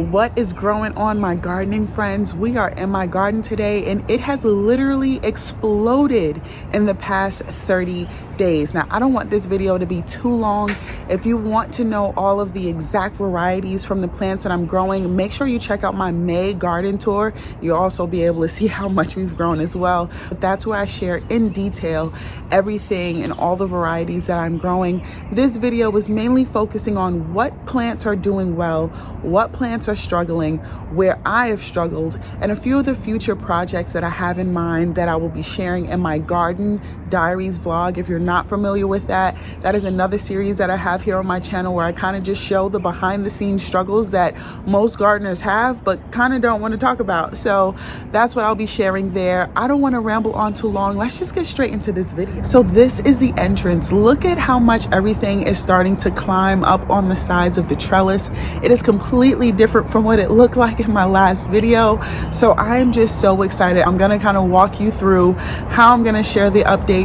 What is growing on, my gardening friends? We are in my garden today and it has literally exploded in the past 30 days. Now, I don't want this video to be too long. If you want to know all of the exact varieties from the plants that I'm growing, make sure you check out my May garden tour. You'll also be able to see how much we've grown as well. But that's where I share in detail everything and all the varieties that I'm growing. This video was mainly focusing on what plants are doing well, what plants are struggling, where I have struggled, and a few of the future projects that I have in mind that I will be sharing in my Garden Diaries vlog. If you're not familiar with that, that is another series that I have here on my channel where I kind of just show the behind the scenes struggles that most gardeners have but kind of don't want to talk about. So that's what I'll be sharing there. I don't want to ramble on too long. Let's just get straight into this video. So this is the entrance. Look at how much everything is starting to climb up on the sides of the trellis. It is completely different from what it looked like in my last video. So I am just so excited. I'm going to kind of walk you through how I'm going to share the updates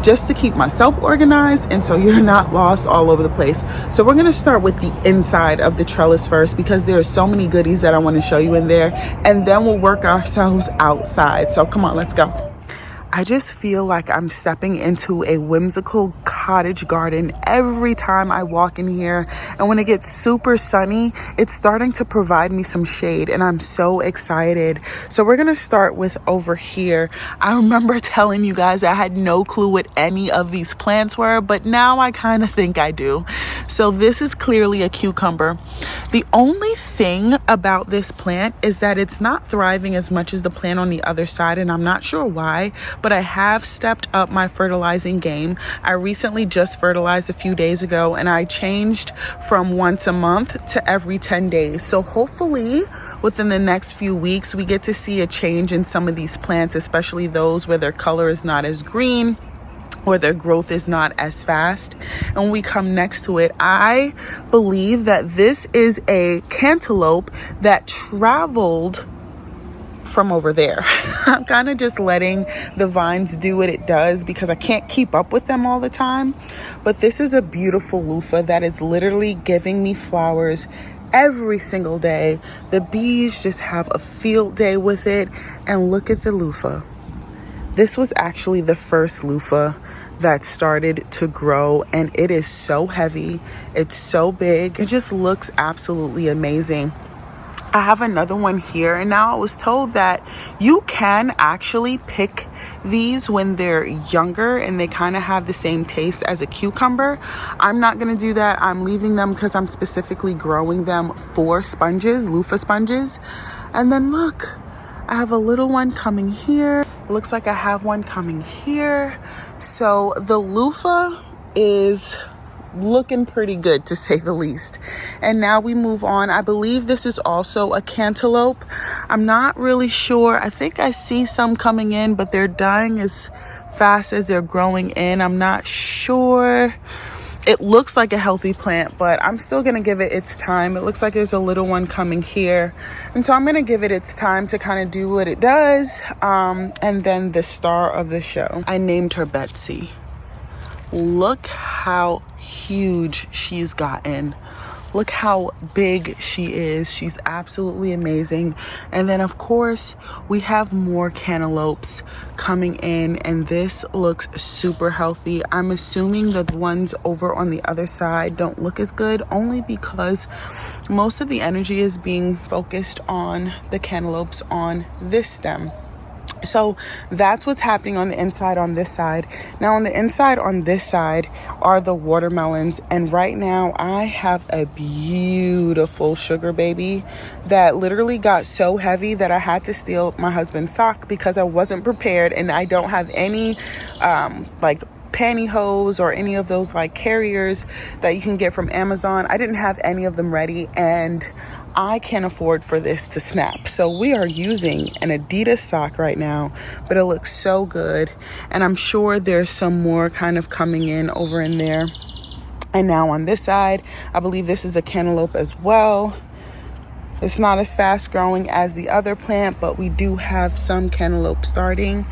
just to keep myself organized and so you're not lost all over the place. So we're going to start with the inside of the trellis first because there are so many goodies that I want to show you in there, and then we'll work ourselves outside. So come on, let's go. I just feel like I'm stepping into a whimsical cottage garden every time I walk in here. And when it gets super sunny, it's starting to provide me some shade and I'm so excited. So we're going to start with over here. I remember telling you guys I had no clue what any of these plants were, but now I kind of think I do. So this is clearly a cucumber. The only thing about this plant is that it's not thriving as much as the plant on the other side, and I'm not sure why, but I have stepped up my fertilizing game. I recently just fertilized a few days ago and I changed from once a month to every 10 days. So hopefully within the next few weeks, we get to see a change in some of these plants, especially those where their color is not as green or their growth is not as fast. And when we come next to it, I believe that this is a cantaloupe that traveled from over there. I'm kind of just letting the vines do what it does because I can't keep up with them all the time. But this is a beautiful loofah that is literally giving me flowers every single day. The bees just have a field day with it. And look at the loofah. This was actually the first loofah that started to grow, and it is so heavy. It's so big. It just looks absolutely amazing. I have another one here, and now I was told that you can actually pick these when they're younger and they kind of have the same taste as a cucumber. I'm not going to do that. I'm leaving them because I'm specifically growing them for sponges, loofah sponges. And then look, I have a little one coming here. It looks like I have one coming here. So the loofah is looking pretty good, to say the least. And now we move on. I believe this is also a cantaloupe. I'm not really sure. I think I see some coming in, but they're dying as fast as they're growing in. I'm not sure. It looks like a healthy plant, but I'm still going to give it its time. It looks like there's a little one coming here. And so I'm going to give it its time to kind of do what it does. And then the star of the show, I named her Betsy. Look how huge she's gotten. Look how big she is. She's absolutely amazing. And then of course we have more cantaloupes coming in, and this looks super healthy. I'm assuming that the ones over on the other side don't look as good, only because most of the energy is being focused on the cantaloupes on this stem. So that's what's happening on the inside on this side. Now on the inside on this side are the watermelons, and right now I have a beautiful sugar baby that literally got so heavy that I had to steal my husband's sock because I wasn't prepared, and I don't have any like pantyhose or any of those like carriers that you can get from Amazon. I didn't have any of them ready, and I can't afford for this to snap. So we are using an Adidas sock right now, but it looks so good. And I'm sure there's some more kind of coming in over in there. And now on this side, I believe this is a cantaloupe as well. It's not as fast growing as the other plant, but we do have some cantaloupe starting.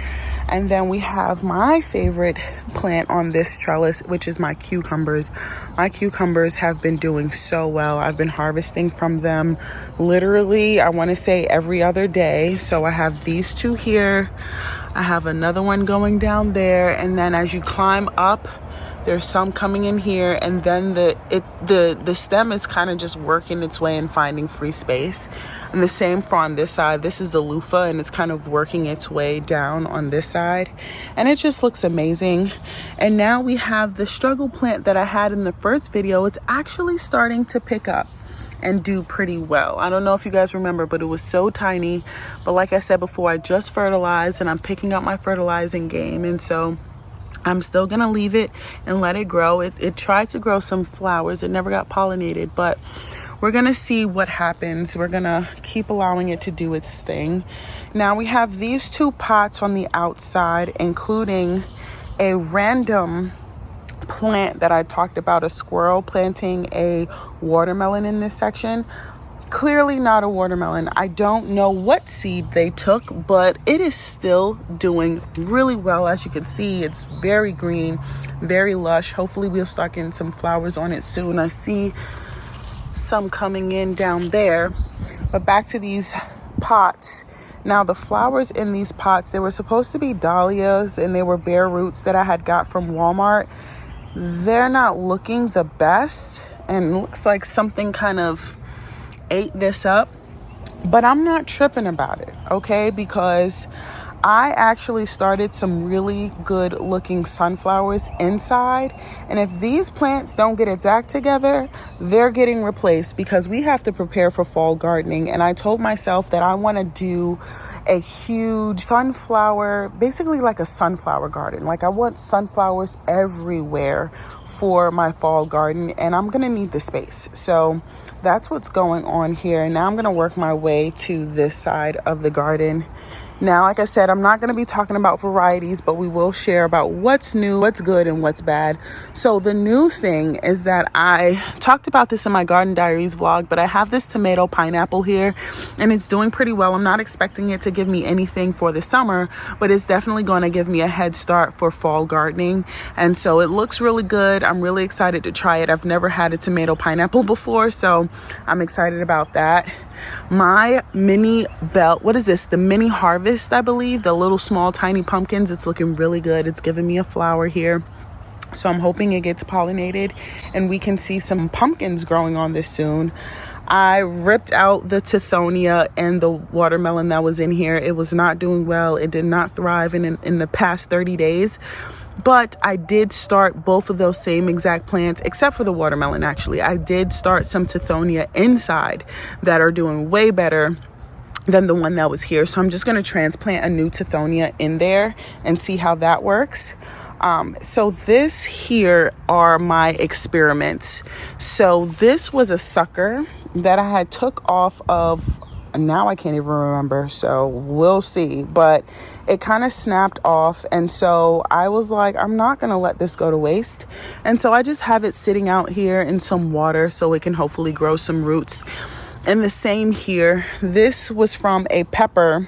And then we have my favorite plant on this trellis, which is my cucumbers. My cucumbers have been doing so well. I've been harvesting from them literally, I want to say every other day. So I have these two here. I have another one going down there. And then as you climb up, there's some coming in here, and then the stem is kind of just working its way and finding free space. And the same for on this side. This is the loofah, and it's kind of working its way down on this side, and it just looks amazing. And now we have the struggle plant that I had in the first video. It's actually starting to pick up and do pretty well. I don't know if you guys remember, but it was so tiny. But like I said before, I just fertilized, and I'm picking up my fertilizing game, and so I'm still gonna leave it and let it grow. It tried to grow some flowers. It never got pollinated, but we're gonna see what happens. We're gonna keep allowing it to do its thing. Now we have these two pots on the outside, including a random plant that I talked about, a squirrel planting a watermelon in this section. Clearly not a watermelon. I don't know what seed they took, but it is still doing really well. As you can see, it's very green, very lush. Hopefully we'll start getting some flowers on it soon. I see some coming in down there. But back to these pots. Now the flowers in these pots, they were supposed to be dahlias, and they were bare roots that I had got from Walmart. They're not looking the best, and it looks like something kind of ate this up, but I'm not tripping about it, okay? Because I actually started some really good looking sunflowers inside, and if these plants don't get its act together, they're getting replaced, because we have to prepare for fall gardening. And I told myself that I want to do a huge sunflower, basically like a sunflower garden. Like I want sunflowers everywhere for my fall garden, and I'm gonna need the space. So that's what's going on here. And now I'm gonna work my way to this side of the garden. Now, like I said, I'm not going to be talking about varieties, but we will share about what's new, what's good, and what's bad. So the new thing is that I talked about this in my Garden Diaries vlog, but I have this tomato pineapple here, and it's doing pretty well. I'm not expecting it to give me anything for the summer, but it's definitely going to give me a head start for fall gardening. And so it looks really good. I'm really excited to try it. I've never had a tomato pineapple before, so I'm excited about that. My mini belt, what is this? The mini harvest, I believe. The little small tiny pumpkins. It's looking really good. It's giving me a flower here. So I'm hoping it gets pollinated and we can see some pumpkins growing on this soon. I ripped out the tithonia and the watermelon that was in here. It was not doing well. It did not thrive in the past 30 days. But I did start both of those same exact plants, except for the watermelon, actually. I did start some tithonia inside that are doing way better than the one that was here. So I'm just going to transplant a new tithonia in there and see how that works. So this here are my experiments. So this was a sucker that I had took off of, now I can't even remember, so we'll see, but it kind of snapped off. And so I was like, I'm not gonna let this go to waste, and so I just have it sitting out here in some water so it can hopefully grow some roots. And the same here, this was from a pepper.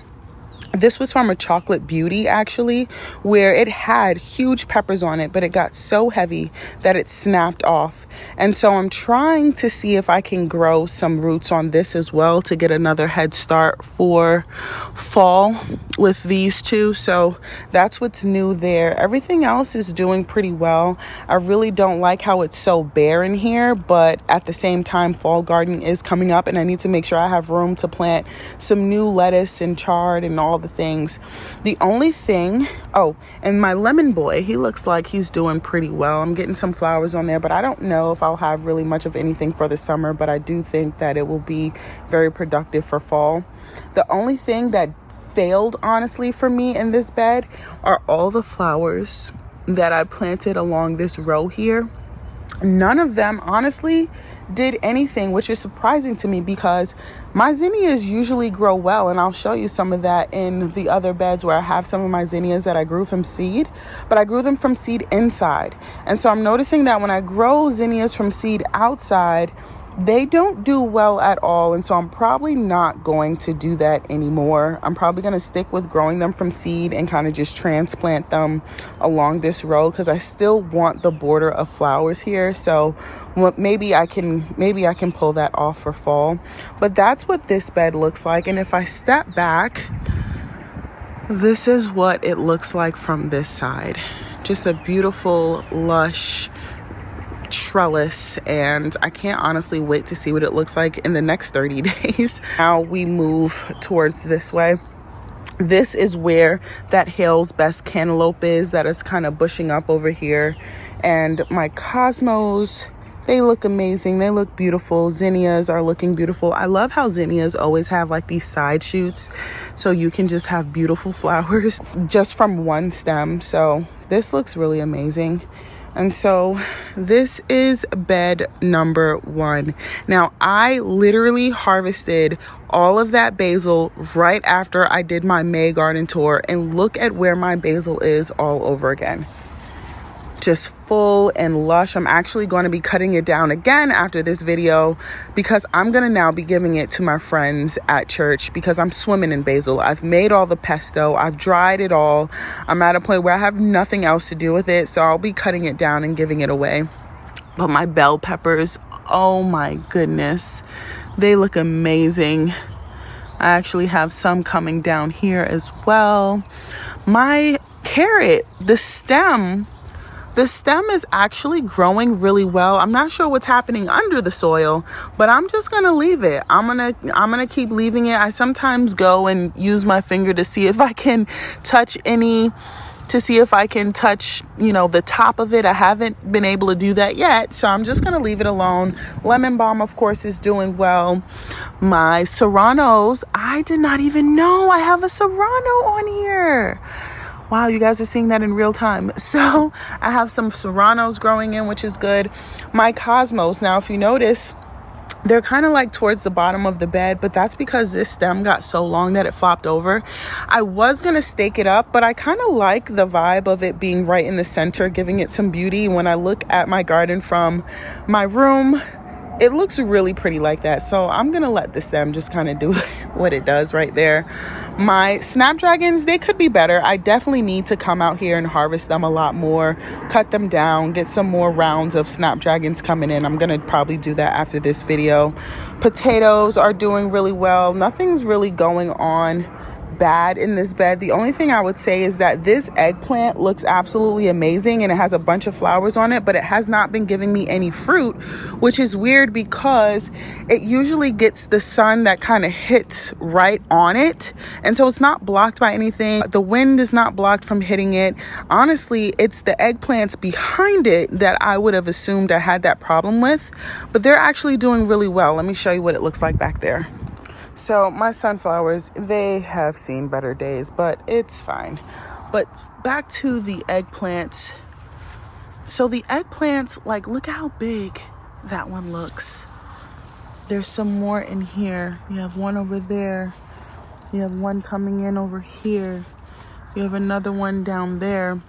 This was from a Chocolate Beauty, actually, where it had huge peppers on it, but it got so heavy that it snapped off. And so I'm trying to see if I can grow some roots on this as well to get another head start for fall with these two. So that's what's new there. Everything else is doing pretty well. I really don't like how it's so bare in here, but at the same time, fall gardening is coming up, and I need to make sure I have room to plant some new lettuce and chard and all the things. The only thing, and my lemon boy, he looks like he's doing pretty well. I'm getting some flowers on there, but I don't know if I'll have really much of anything for the summer, but I do think that it will be very productive for fall. The only thing that failed, honestly, for me in this bed are all the flowers that I planted along this row here. None of them, honestly, did anything, which is surprising to me because my zinnias usually grow well, and I'll show you some of that in the other beds where I have some of my zinnias that I grew from seed, but I grew them from seed inside. And so I'm noticing that when I grow zinnias from seed outside, They don't do well at all, and so I'm probably not going to do that anymore. I'm probably going to stick with growing them from seed and kind of just transplant them along this row, because I still want the border of flowers here. So maybe I can pull that off for fall. But that's what this bed looks like. And if I step back, this is what it looks like from this side. Just a beautiful, lush trellis, and I can't honestly wait to see what it looks like in the next 30 days. Now we move towards this way. This is where that Hale's Best cantaloupe is, that is kind of bushing up over here. And my cosmos, they look amazing. They look beautiful. Zinnias are looking beautiful. I love how zinnias always have like these side shoots, so you can just have beautiful flowers just from one stem. So this looks really amazing. And so this is bed number 1. Now, I literally harvested all of that basil right after I did my May garden tour, and look at where my basil is all over again. Just full and lush. I'm actually going to be cutting it down again after this video, because I'm going to now be giving it to my friends at church, because I'm swimming in basil. I've made all the pesto. I've dried it all. I'm at a point where I have nothing else to do with it, so I'll be cutting it down and giving it away. But my bell peppers, oh my goodness, they look amazing. I actually have some coming down here as well. My carrot, the stem is actually growing really well. I'm not sure what's happening under the soil, but I'm just gonna leave it. I'm gonna keep leaving it. I sometimes go and use my finger to see if I can touch the top of it. I haven't been able to do that yet, so I'm just gonna leave it alone. Lemon balm, of course, is doing well. My serranos, I did not even know I have a serrano on here. Wow, you guys are seeing that in real time. So I have some serranos growing in, which is good. My cosmos, now if you notice, they're kind of like towards the bottom of the bed, but that's because this stem got so long that it flopped over. I was going to stake it up, but I kind of like the vibe of it being right in the center, giving it some beauty. When I look at my garden from my room, it looks really pretty like that. So I'm going to let the stem just kind of do what it does right there. My snapdragons, they could be better. I definitely need to come out here and harvest them a lot more, cut them down, get some more rounds of snapdragons coming in. I'm going to probably do that after this video. Potatoes are doing really well. Nothing's really going on bad in this bed. The only thing I would say is that this eggplant looks absolutely amazing, and it has a bunch of flowers on it, but it has not been giving me any fruit, which is weird because it usually gets the sun that kind of hits right on it, and so it's not blocked by anything. The wind is not blocked from hitting it. Honestly, it's the eggplants behind it that I would have assumed I had that problem with, but they're actually doing really well. Let me show you what it looks like back there. So my sunflowers, they have seen better days, but it's fine. But back to the eggplants. So the eggplants, like, look how big that one looks. There's some more in here. You have one over there. You have one coming in over here. You have another one down there.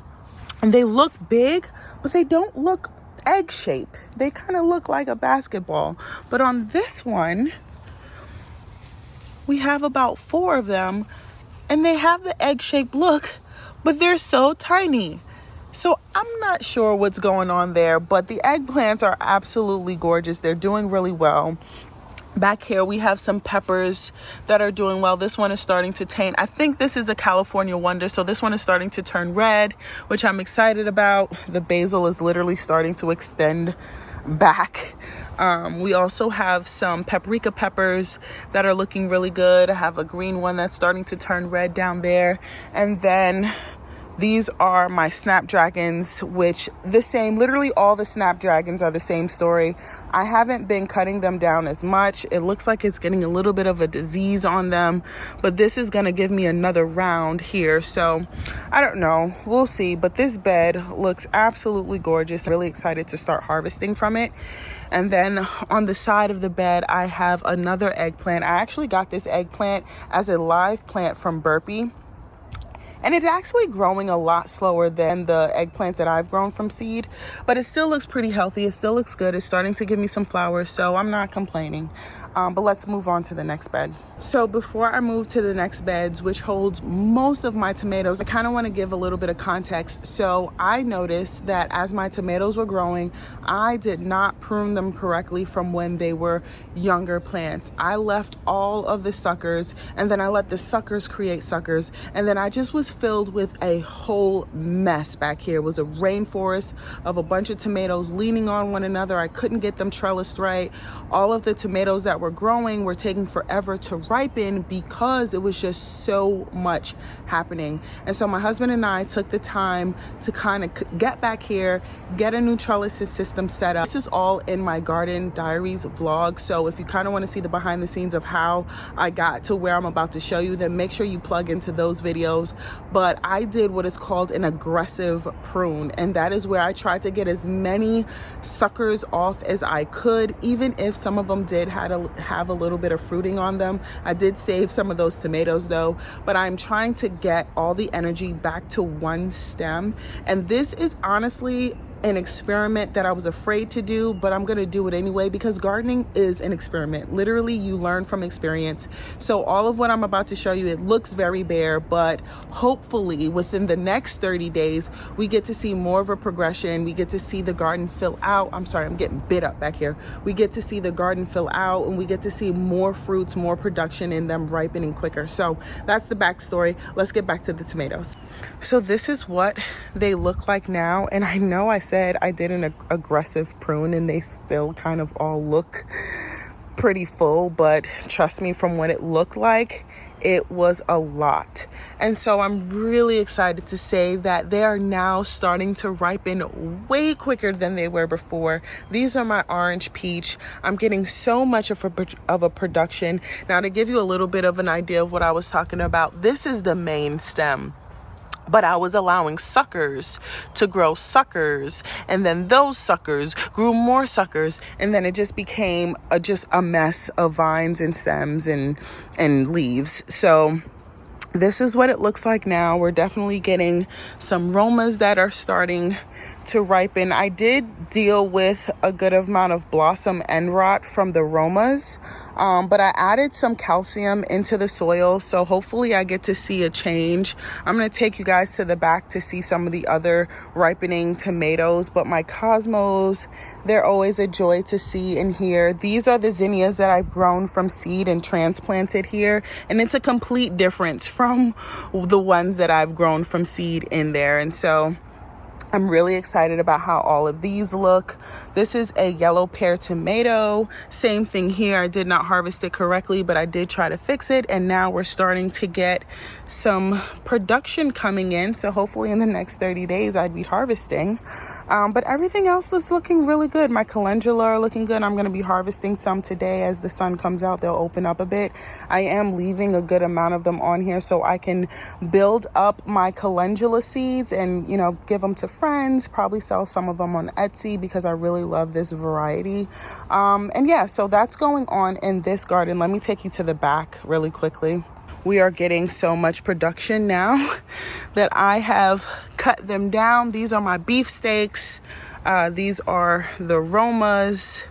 And they look big, but they don't look egg shape. They kind of look like a basketball. But on this one, we have about 4 of them, and they have the egg-shaped look, but they're so tiny. So I'm not sure what's going on there, but the eggplants are absolutely gorgeous. They're doing really well. Back here, we have some peppers that are doing well. This one is starting to taint. I think this is a California Wonder, so this one is starting to turn red, which I'm excited about. The basil is literally starting to extend back. We also have some paprika peppers that are looking really good. I have a green one that's starting to turn red down there. And then these are my snapdragons, which literally all the snapdragons are the same story. I haven't been cutting them down as much. It looks like it's getting a little bit of a disease on them, but this is going to give me another round here. So I don't know, we'll see. But this bed looks absolutely gorgeous. I'm really excited to start harvesting from it. And then on the side of the bed, I have another eggplant. I actually got this eggplant as a live plant from Burpee. And it's actually growing a lot slower than the eggplants that I've grown from seed, but it still looks pretty healthy. It still looks good. It's starting to give me some flowers, so I'm not complaining. But let's move on to the next bed. So before I move to the next beds, which holds most of my tomatoes, I kind of want to give a little bit of context. So I noticed that as my tomatoes were growing, I did not prune them correctly from when they were younger plants. I left all of the suckers, and then I let the suckers create suckers, and then I just was filled with a whole mess back here. It was a rainforest of a bunch of tomatoes leaning on one another. I couldn't get them trellised right. All of the tomatoes that were growing were taking forever to ripen because it was just so much happening. And so my husband and I took the time to kind of get back here, get a new trellis system set up. This is all in my Garden Diaries vlog, so if you kind of want to see the behind the scenes of how I got to where I'm about to show you, then make sure you plug into those videos. But I did what is called an aggressive prune, and that is where I tried to get as many suckers off as I could, even if some of them did have a little bit of fruiting on them. I did save some of those tomatoes though, but I'm trying to get all the energy back to one stem. And this is honestly an experiment that I was afraid to do, but I'm gonna do it anyway because gardening is an experiment. Literally, you learn from experience. So all of what I'm about to show you, it looks very bare, but hopefully within the next 30 days, we get to see more of a progression. We get to see the garden fill out. I'm sorry, I'm getting bit up back here. We get to see the garden fill out, and we get to see more fruits, more production in them ripening quicker. So that's the backstory. Let's get back to the tomatoes. So this is what they look like now. And I know I said I did an aggressive prune and they still kind of all look pretty full, but trust me, from what it looked like, it was a lot. And so I'm really excited to say that they are now starting to ripen way quicker than they were before. These are my orange peach. I'm getting so much of a production. Now, to give you a little bit of an idea of what I was talking about, this is the main stem, but I was allowing suckers to grow suckers, and then those suckers grew more suckers, and then it just became just a mess of vines and stems and leaves. So this is what it looks like now. We're definitely getting some romas that are starting to ripen. I did deal with a good amount of blossom end rot from the romas, but I added some calcium into the soil, so hopefully I get to see a change. I'm going to take you guys to the back to see some of the other ripening tomatoes, but my cosmos, they're always a joy to see and hear. These are the zinnias that I've grown from seed and transplanted here, and it's a complete difference from the ones that I've grown from seed in there. And so I'm really excited about how all of these look. This is a yellow pear tomato. Same thing here. I did not harvest it correctly, but I did try to fix it. And now we're starting to get some production coming in. So hopefully in the next 30 days, I'd be harvesting. But everything else is looking really good. My calendula are looking good. I'm going to be harvesting some today. As the sun comes out, they'll open up a bit. I am leaving a good amount of them on here so I can build up my calendula seeds and, you know, give them to friends, probably sell some of them on Etsy because I really love this variety. And yeah, so that's going on in this garden. Let me take you to the back really quickly. We are getting so much production now that I have cut them down. These are my beefsteaks. These are the romas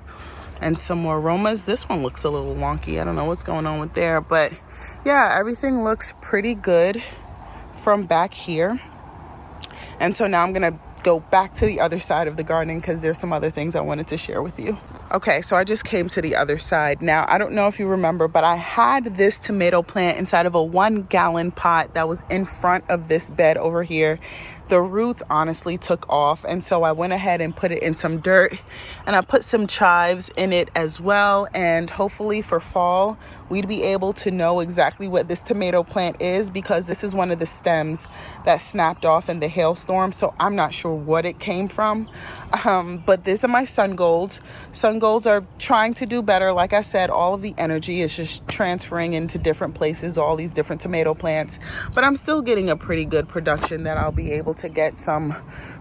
and some more romas. This one looks a little wonky. I don't know what's going on with there, but yeah, everything looks pretty good from back here. And so now I'm gonna go back to the other side of the garden because there's some other things I wanted to share with you. Okay, so I just came to the other side. Now, I don't know if you remember, but I had this tomato plant inside of a 1-gallon pot that was in front of this bed over here. The roots honestly took off, and so I went ahead and put it in some dirt, and I put some chives in it as well. And hopefully for fall we'd be able to know exactly what this tomato plant is, because this is one of the stems that snapped off in the hailstorm, so I'm not sure what it came from. But these are my sun golds. Sun golds are trying to do better. Like I said, all of the energy is just transferring into different places, all these different tomato plants, but I'm still getting a pretty good production that I'll be able to get some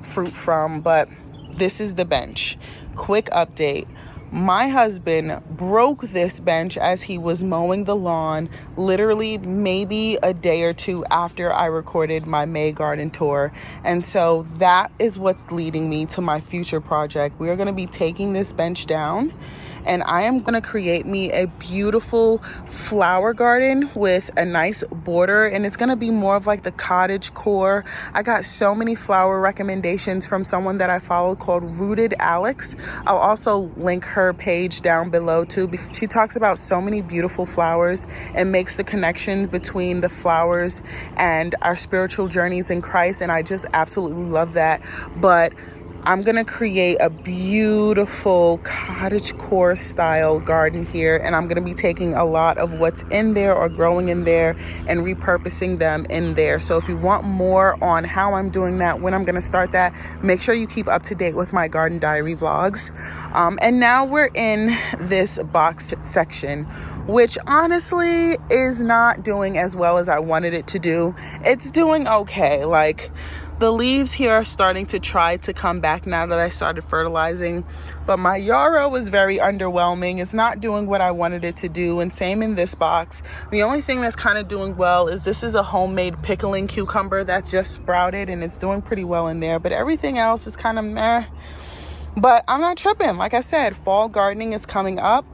fruit from. But this is the bench. Quick update. My husband broke this bench as he was mowing the lawn, literally maybe a day or two after I recorded my May garden tour. And so that is what's leading me to my future project. We are going to be taking this bench down, and I am going to create me a beautiful flower garden with a nice border, and it's going to be more of like the cottage core. I got so many flower recommendations from someone that I follow called Rooted Alex. I'll also link her page down below too. She talks about so many beautiful flowers and makes the connections between the flowers and our spiritual journeys in Christ, and I just absolutely love that. But I'm going to create a beautiful cottage core style garden here, and I'm going to be taking a lot of what's in there or growing in there and repurposing them in there. So if you want more on how I'm doing that, when I'm going to start that, make sure you keep up to date with my Garden Diary vlogs. And now we're in this box section, which honestly is not doing as well as I wanted it to do. It's doing okay. Like, the leaves here are starting to try to come back now that I started fertilizing, but my yarrow was very underwhelming. It's not doing what I wanted it to do, and same in this box. The only thing that's kind of doing well is this is a homemade pickling cucumber that just sprouted, and it's doing pretty well in there, but everything else is kind of meh. But I'm not tripping. Like I said, fall gardening is coming up,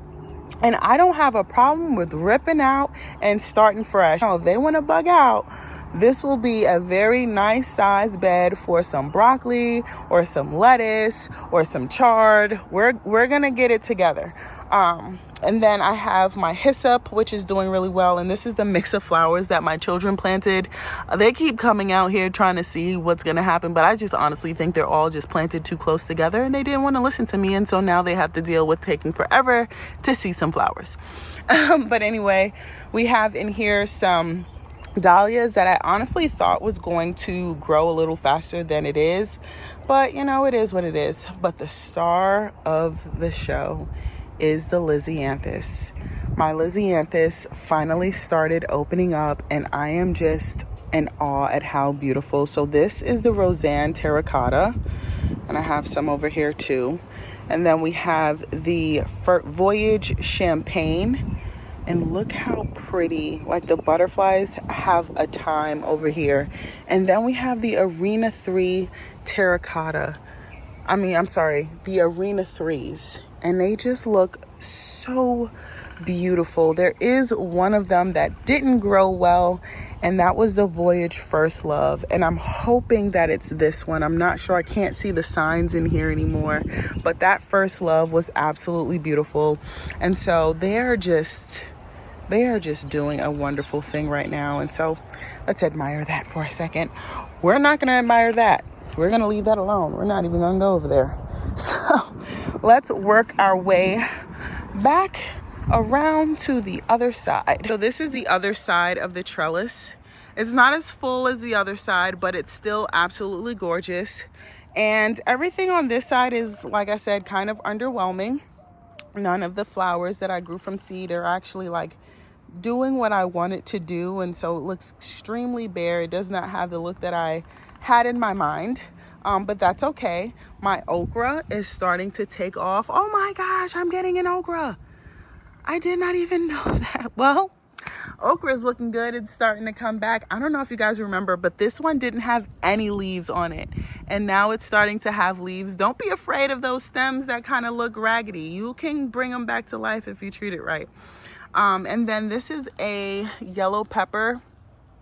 and I don't have a problem with ripping out and starting fresh. Oh, if they want to bug out, this will be a very nice size bed for some broccoli or some lettuce or some chard. We're gonna get it together. And then I have my hyssop, which is doing really well. And this is the mix of flowers that my children planted. They keep coming out here trying to see what's gonna happen, but I just honestly think they're all just planted too close together and they didn't want to listen to me. And so now they have to deal with taking forever to see some flowers. But anyway, we have in here some dahlias that I honestly thought was going to grow a little faster than it is, but you know, it is what it is. But the star of the show is the Lisianthus. My Lisianthus finally started opening up, and I am just in awe at how beautiful. So this is the Roseanne terracotta, and I have some over here too. And then we have the Voyage champagne. And look how pretty, like the butterflies have a time over here. And then we have the Arena 3 terracotta. The Arena 3s. And they just look so beautiful. There is one of them that didn't grow well, and that was the Voyage First Love. And I'm hoping that it's this one. I'm not sure. I can't see the signs in here anymore. But that First Love was absolutely beautiful. And so they are just doing a wonderful thing right now. And so let's admire that for a second. We're not going to admire that. We're going to leave that alone. We're not even going to go over there. So let's work our way back around to the other side. So this is the other side of the trellis. It's not as full as the other side, but it's still absolutely gorgeous. And everything on this side is, like I said, kind of underwhelming. None of the flowers that I grew from seed are actually like doing what I want it to do, and so it looks extremely bare. It does not have the look that I had in my mind, but that's okay. My okra is starting to take off. Oh my gosh, I'm getting an okra. I did not even know that. Well, okra is looking good. It's starting to come back. I don't know if you guys remember, but this one didn't have any leaves on it, and now it's starting to have leaves. Don't be afraid of those stems that kind of look raggedy. You can bring them back to life if you treat it right. And then this is a yellow pepper,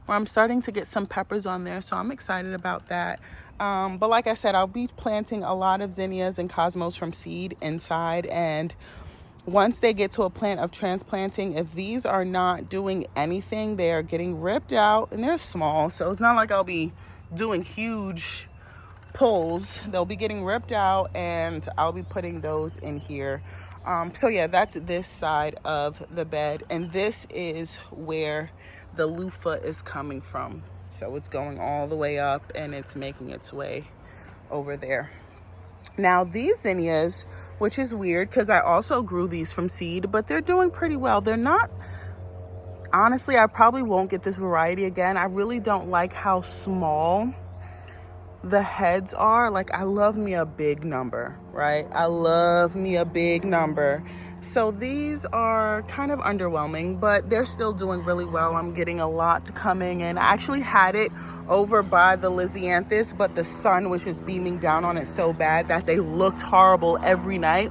where I'm starting to get some peppers on there, so I'm excited about that. But like I said, I'll be planting a lot of zinnias and cosmos from seed inside, and once they get to a plant of transplanting, if these are not doing anything, they are getting ripped out, and they're small, so it's not like I'll be doing huge pulls. They'll be getting ripped out, and I'll be putting those in here. So yeah, that's this side of the bed, and this is where the loofah is coming from. So it's going all the way up, and it's making its way over there. Now these zinnias, which is weird because I also grew these from seed, but they're doing pretty well. They're not, honestly, I probably won't get this variety again. I really don't like how small the heads are. Like, I love me a big number, right? I love me a big number. So these are kind of underwhelming, but they're still doing really well. I'm getting a lot coming in. I actually had it over by the Lysianthus, but the sun was just beaming down on it so bad that they looked horrible every night.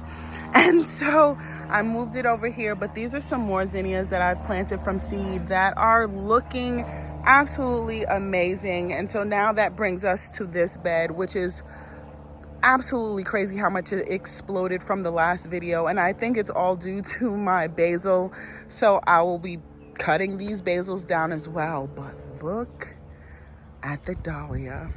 And so I moved it over here, but these are some more zinnias that I've planted from seed that are looking absolutely amazing. And so now that brings us to this bed, which is absolutely crazy how much it exploded from the last video. And I think it's all due to my basil. So I will be cutting these basils down as well. But look at the dahlia.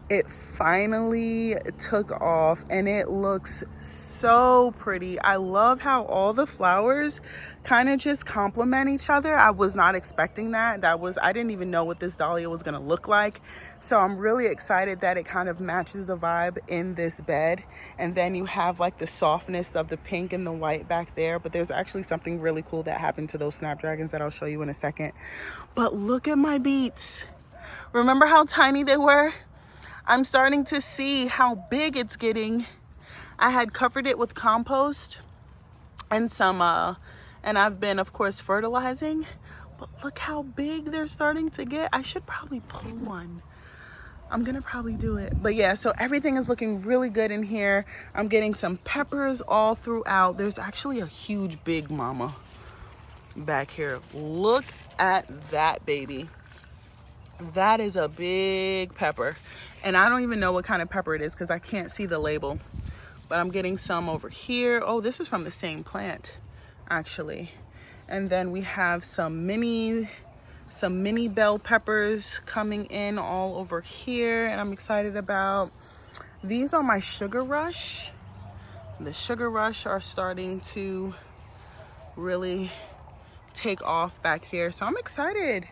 It finally took off and it looks so pretty. I love how all the flowers kind of just complement each other. I was not expecting that. I didn't even know what this dahlia was going to look like. So I'm really excited that it kind of matches the vibe in this bed. And then you have like the softness of the pink and the white back there. But there's actually something really cool that happened to those snapdragons that I'll show you in a second. But look at my beets. Remember how tiny they were? I'm starting to see how big it's getting. I had covered it with compost and some, and I've been, of course, fertilizing. But look how big they're starting to get. I should probably pull one. I'm gonna probably do it. But yeah, so everything is looking really good in here. I'm getting some peppers all throughout. There's actually a huge big mama back here. Look at that baby. That is a big pepper. And I don't even know what kind of pepper it is because I can't see the label. But I'm getting some over here. Oh, this is from the same plant, actually. And then we have some mini bell peppers coming in all over here. And I'm excited about. These are my sugar rush. The sugar rush are starting to really take off back here. So I'm excited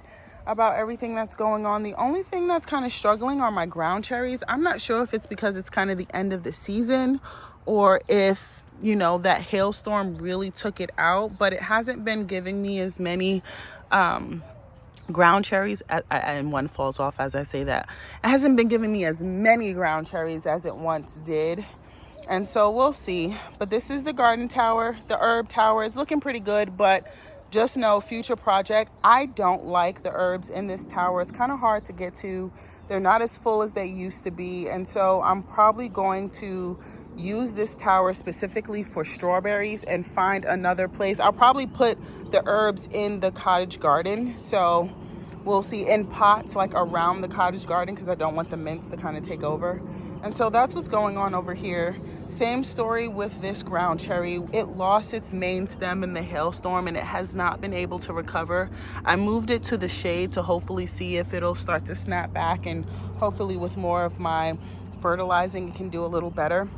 about everything that's going on. The only thing that's kind of struggling are my ground cherries. I'm not sure if it's because it's kind of the end of the season or if, you know, that hailstorm really took it out, but it hasn't been giving me as many ground cherries, and one falls off as I say that. It hasn't been giving me as many ground cherries as it once did. And so we'll see. But this is the garden tower, the herb tower. It's looking pretty good, but just know, future project, I don't like the herbs in this tower. It's kind of hard to get to. They're not as full as they used to be. And so I'm probably going to use this tower specifically for strawberries and find another place. I'll probably put the herbs in the cottage garden. So we'll see, in pots like around the cottage garden, because I don't want the mints to kind of take over. And so that's what's going on over here. Same story with this ground cherry. It lost its main stem in the hailstorm and it has not been able to recover. I moved it to the shade to hopefully see if it'll start to snap back, and hopefully with more of my fertilizing it can do a little better.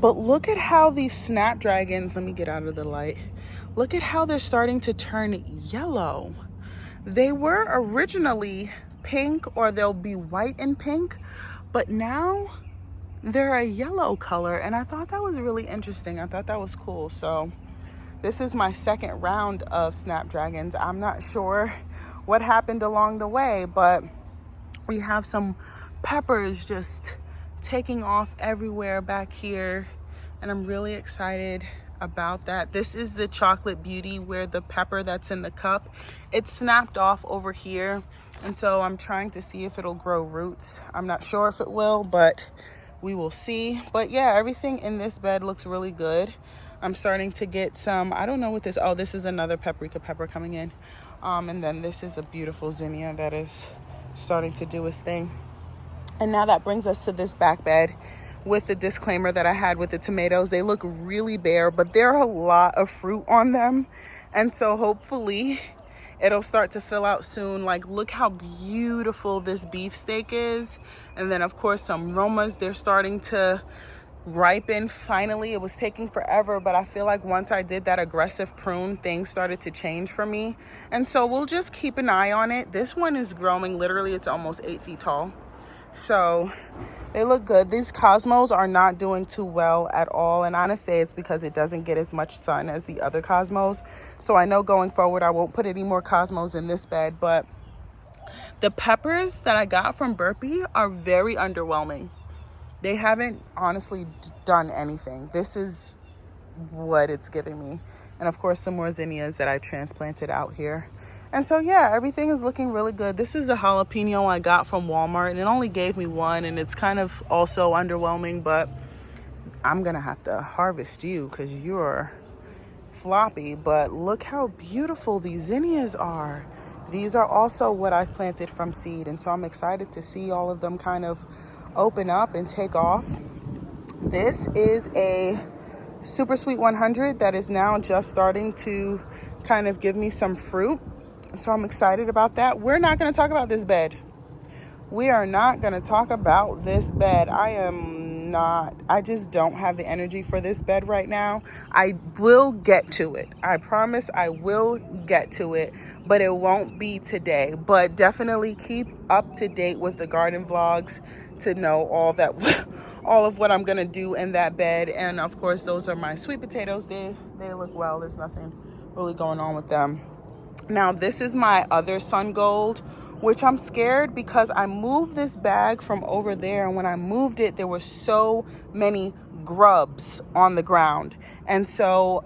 But look at how these snapdragons, let me get out of the light. Look at how they're starting to turn yellow. They were originally pink, or they'll be white and pink, but now they're a yellow color. And I thought that was really interesting. I thought that was cool. So this is my second round of snapdragons. I'm not sure what happened along the way, but we have some peppers just taking off everywhere back here. And I'm really excited about that. This is the chocolate beauty, where the pepper that's in the cup, it snapped off over here. And so I'm trying to see if it'll grow roots. I'm not sure if it will, but we will see. But yeah, everything in this bed looks really good. I'm starting to get some, I don't know what this, oh, this is another paprika pepper coming in. And then this is a beautiful zinnia that is starting to do its thing. And now that brings us to this back bed with the disclaimer that I had with the tomatoes. They look really bare, but there are a lot of fruit on them. And so hopefully it'll start to fill out soon. Like, look how beautiful this beefsteak is. And then of course some Romas, they're starting to ripen finally. It was taking forever, but I feel like once I did that aggressive prune, things started to change for me. And so we'll just keep an eye on it. This one is growing, literally it's almost 8 feet tall. So they look good. These cosmos are not doing too well at all, and I want to say it's because it doesn't get as much sun as the other cosmos. So I know going forward I won't put any more cosmos in this bed, but The peppers that I got from Burpee are very underwhelming. They haven't honestly done anything. This is what it's giving me. And of course, some more zinnias that I transplanted out here. And so, yeah, everything is looking really good. This is a jalapeno I got from Walmart, and it only gave me one, and it's kind of also underwhelming, but I'm gonna have to harvest you because you're floppy. But look how beautiful these zinnias are. These are also what I've planted from seed, and so I'm excited to see all of them kind of open up and take off. This is a Super Sweet 100 that is now just starting to kind of give me some fruit. So I'm excited about that. We're not going to talk about this bed. We are not going to talk about this bed. I just don't have the energy for this bed right now. I will get to it. I promise I will get to it, but it won't be today. But definitely keep up to date with the garden vlogs to know all of what I'm going to do in that bed. And of course, those are my sweet potatoes. They look well. There's nothing really going on with them. Now, this is my other sun gold, which I'm scared because I moved this bag from over there. And when I moved it, there were so many grubs on the ground. And so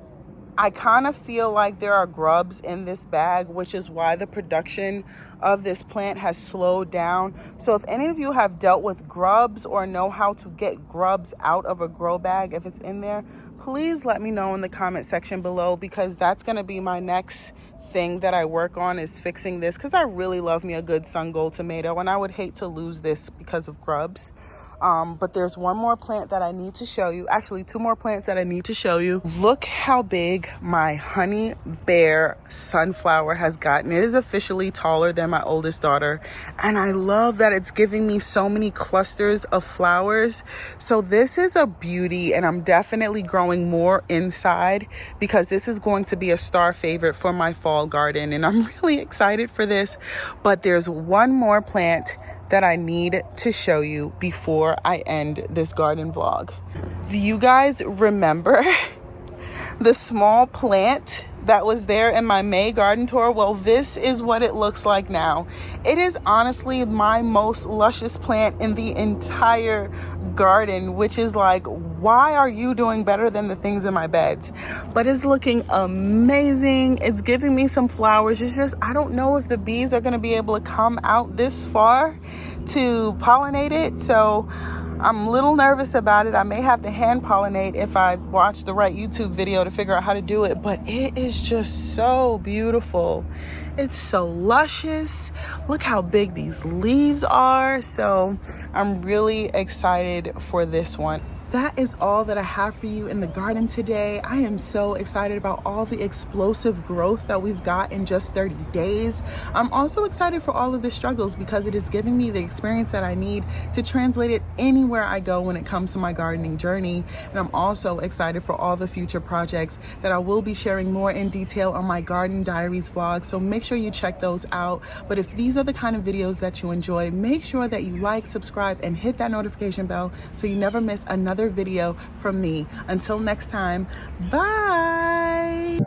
I kind of feel like there are grubs in this bag, which is why the production of this plant has slowed down. So if any of you have dealt with grubs or know how to get grubs out of a grow bag, if it's in there, please let me know in the comment section below, because that's going to be my next thing that I work on, is fixing this, because I really love me a good sun gold tomato and I would hate to lose this because of grubs. But there's one more plant that I need to show you. Actually, two more plants that I need to show you. Look how big my honey bear sunflower has gotten. It is officially taller than my oldest daughter. And I love that it's giving me so many clusters of flowers. So this is a beauty, and I'm definitely growing more inside because this is going to be a star favorite for my fall garden. And I'm really excited for this. But there's one more plant that I need to show you before I end this garden vlog. Do you guys remember the small plant that was there in my May garden tour? Well, this is what it looks like now. It is honestly my most luscious plant in the entire garden, which is like, why are you doing better than the things in my beds? But it's looking amazing. It's giving me some flowers. It's just, I don't know if the bees are going to be able to come out this far to pollinate it. So I'm a little nervous about it. I may have to hand pollinate if I watch the right YouTube video to figure out how to do it, but it is just so beautiful. It's so luscious. Look how big these leaves are. So I'm really excited for this one. That is all that I have for you in the garden today. I am so excited about all the explosive growth that we've got in just 30 days. I'm also excited for all of the struggles because it is giving me the experience that I need to translate it anywhere I go when it comes to my gardening journey. And I'm also excited for all the future projects that I will be sharing more in detail on my Garden Diaries vlog. So make sure you check those out. But if these are the kind of videos that you enjoy, make sure that you like, subscribe, and hit that notification bell so you never miss another video from me. Until next time, bye.